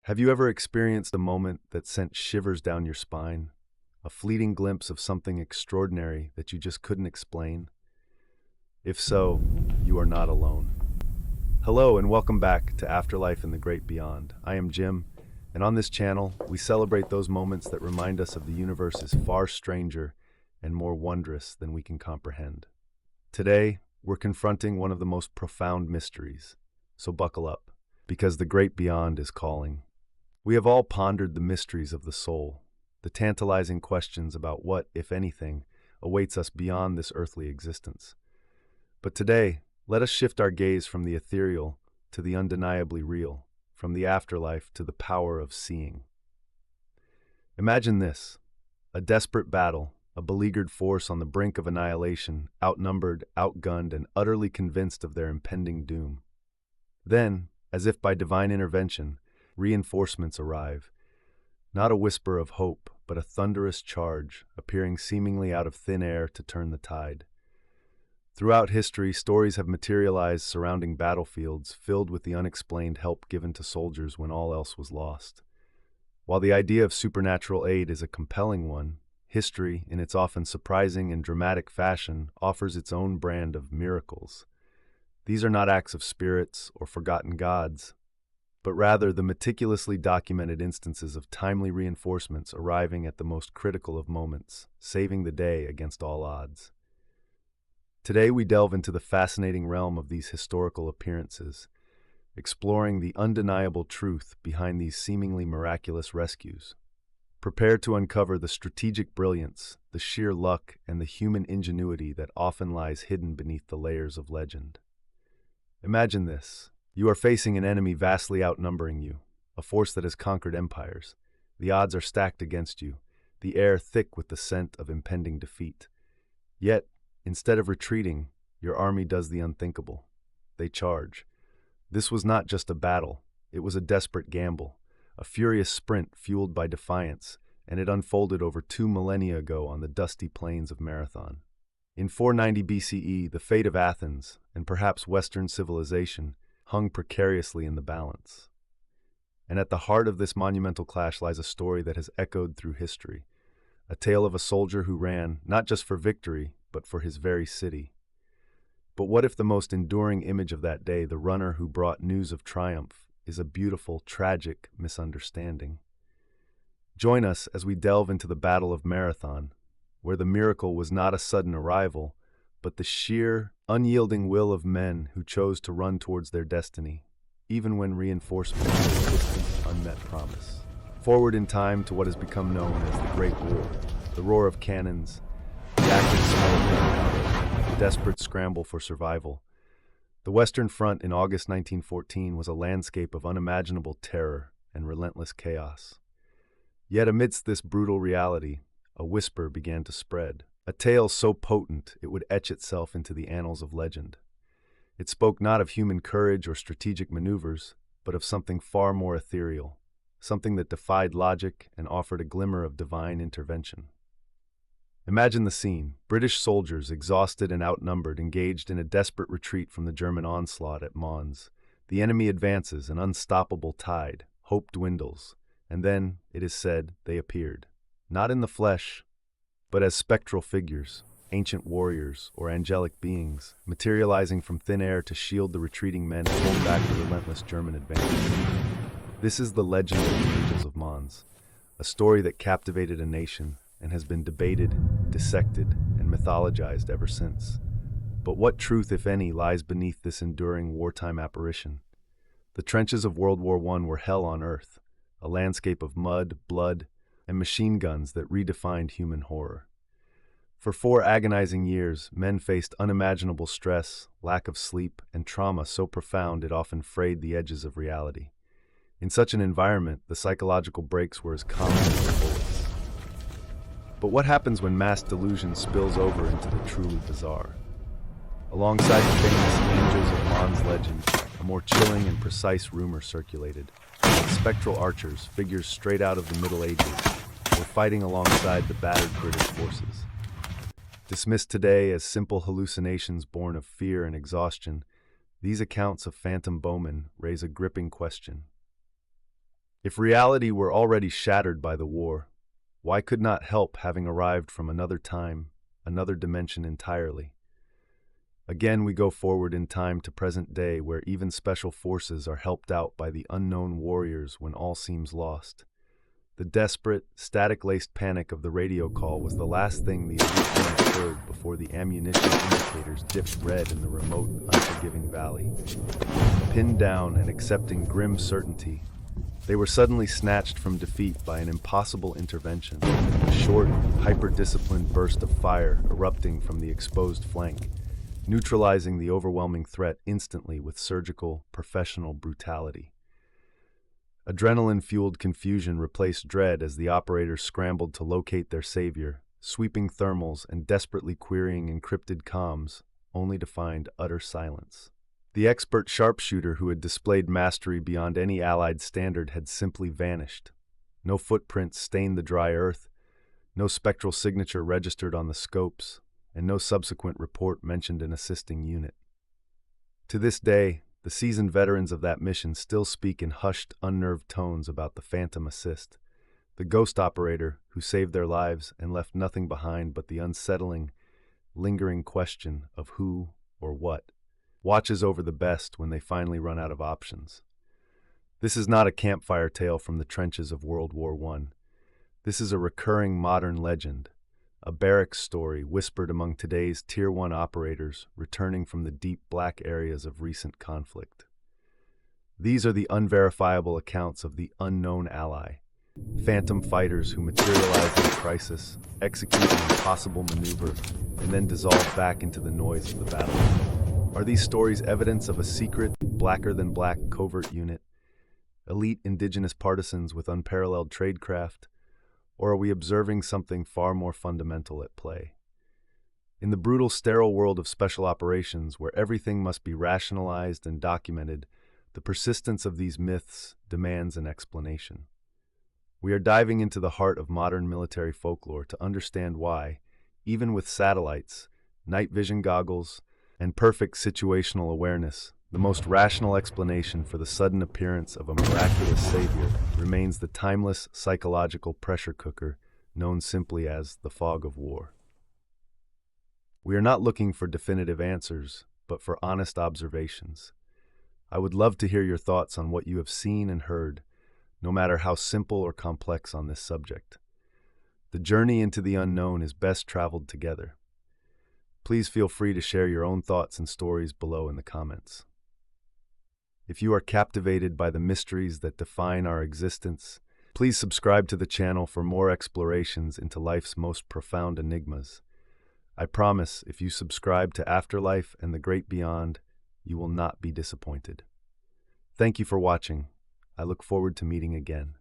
Have you ever experienced a moment that sent shivers down your spine? A fleeting glimpse of something extraordinary that you just couldn't explain? If so, you are not alone. Hello and welcome back to Afterlife and the Great Beyond. I am Jim, and on this channel, we celebrate those moments that remind us of the universe is far stranger and more wondrous than we can comprehend. Today, we're confronting one of the most profound mysteries, so buckle up, because the Great Beyond is calling. We have all pondered the mysteries of the soul, the tantalizing questions about what, if anything, awaits us beyond this earthly existence. But today, let us shift our gaze from the ethereal to the undeniably real, from the afterlife to the power of seeing. Imagine this: a desperate battle, a beleaguered force on the brink of annihilation, outnumbered, outgunned, and utterly convinced of their impending doom. Then, as if by divine intervention, reinforcements arrive. Not a whisper of hope, but a thunderous charge, appearing seemingly out of thin air to turn the tide. Throughout history, stories have materialized surrounding battlefields filled with the unexplained help given to soldiers when all else was lost. While the idea of supernatural aid is a compelling one, history, in its often surprising and dramatic fashion, offers its own brand of miracles. These are not acts of spirits or forgotten gods, but rather the meticulously documented instances of timely reinforcements arriving at the most critical of moments, saving the day against all odds. Today we delve into the fascinating realm of these historical appearances, exploring the undeniable truth behind these seemingly miraculous rescues. Prepare to uncover the strategic brilliance, the sheer luck, and the human ingenuity that often lies hidden beneath the layers of legend. Imagine this. You are facing an enemy vastly outnumbering you, a force that has conquered empires. The odds are stacked against you, the air thick with the scent of impending defeat. Yet, instead of retreating, your army does the unthinkable. They charge. This was not just a battle, it was a desperate gamble, a furious sprint fueled by defiance, and it unfolded over 2 millennia ago on the dusty plains of Marathon. In 490 BCE, the fate of Athens, and perhaps Western civilization, hung precariously in the balance. And at the heart of this monumental clash lies a story that has echoed through history, a tale of a soldier who ran, not just for victory, but for his very city. But what if the most enduring image of that day, the runner who brought news of triumph, is a beautiful, tragic misunderstanding? Join us as we delve into the Battle of Marathon, where the miracle was not a sudden arrival, but the sheer, unyielding will of men who chose to run towards their destiny, even when reinforcements were a distant, unmet promise. Forward in time to what has become known as the Great War, the roar of cannons, the acrid smell of gunpowder, the desperate scramble for survival. The Western Front in August 1914 was a landscape of unimaginable terror and relentless chaos. Yet amidst this brutal reality, a whisper began to spread. A tale so potent it would etch itself into the annals of legend. It spoke not of human courage or strategic maneuvers, but of something far more ethereal, something that defied logic and offered a glimmer of divine intervention. Imagine the scene: British soldiers, exhausted and outnumbered, engaged in a desperate retreat from the German onslaught at Mons. The enemy advances, an unstoppable tide, hope dwindles, and then, it is said, they appeared. Not in the flesh, but as spectral figures, ancient warriors or angelic beings, materializing from thin air to shield the retreating men and hold back the relentless German advance. This is the legend of the Angels of Mons, a story that captivated a nation and has been debated, dissected, and mythologized ever since. But what truth, if any, lies beneath this enduring wartime apparition? The trenches of World War I were hell on earth, a landscape of mud, blood, and machine guns that redefined human horror. For 4 agonizing years, men faced unimaginable stress, lack of sleep, and trauma so profound it often frayed the edges of reality. In such an environment, the psychological breaks were as common as bullets. But what happens when mass delusion spills over into the truly bizarre? Alongside the famous Angels of Mons legend, a more chilling and precise rumor circulated. Spectral Archers, figures straight out of the Middle Ages, were fighting alongside the battered British forces. Dismissed today as simple hallucinations born of fear and exhaustion, these accounts of phantom bowmen raise a gripping question. If reality were already shattered by the war, why could not help having arrived from another time, another dimension entirely? Again, we go forward in time to present day, where even special forces are helped out by the unknown warriors when all seems lost. The desperate, static-laced panic of the radio call was the last thing the elite units heard before the ammunition indicators dipped red in the remote, unforgiving valley. Pinned down and accepting grim certainty, they were suddenly snatched from defeat by an impossible intervention, a short, hyper-disciplined burst of fire erupting from the exposed flank, neutralizing the overwhelming threat instantly with surgical, professional brutality. Adrenaline-fueled confusion replaced dread as the operators scrambled to locate their savior, sweeping thermals and desperately querying encrypted comms, only to find utter silence. The expert sharpshooter who had displayed mastery beyond any Allied standard had simply vanished. No footprints stained the dry earth, no spectral signature registered on the scopes, and no subsequent report mentioned an assisting unit. To this day, the seasoned veterans of that mission still speak in hushed, unnerved tones about the phantom assist, the ghost operator who saved their lives and left nothing behind but the unsettling, lingering question of who or what watches over the best when they finally run out of options. This is not a campfire tale from the trenches of World War I. This is a recurring modern legend, a barracks story whispered among today's Tier 1 operators returning from the deep black areas of recent conflict. These are the unverifiable accounts of the unknown ally, phantom fighters who materialize in a crisis, execute an impossible maneuver, and then dissolve back into the noise of the battle. Are these stories evidence of a secret, blacker-than-black covert unit, elite indigenous partisans with unparalleled tradecraft, or are we observing something far more fundamental at play? In the brutal, sterile world of special operations, where everything must be rationalized and documented, the persistence of these myths demands an explanation. We are diving into the heart of modern military folklore to understand why, even with satellites, night vision goggles, and perfect situational awareness, the most rational explanation for the sudden appearance of a miraculous savior remains the timeless psychological pressure cooker known simply as the fog of war. We are not looking for definitive answers, but for honest observations. I would love to hear your thoughts on what you have seen and heard, no matter how simple or complex on this subject. The journey into the unknown is best traveled together. Please feel free to share your own thoughts and stories below in the comments. If you are captivated by the mysteries that define our existence, please subscribe to the channel for more explorations into life's most profound enigmas. I promise, if you subscribe to Afterlife and the Great Beyond, you will not be disappointed. Thank you for watching. I look forward to meeting again.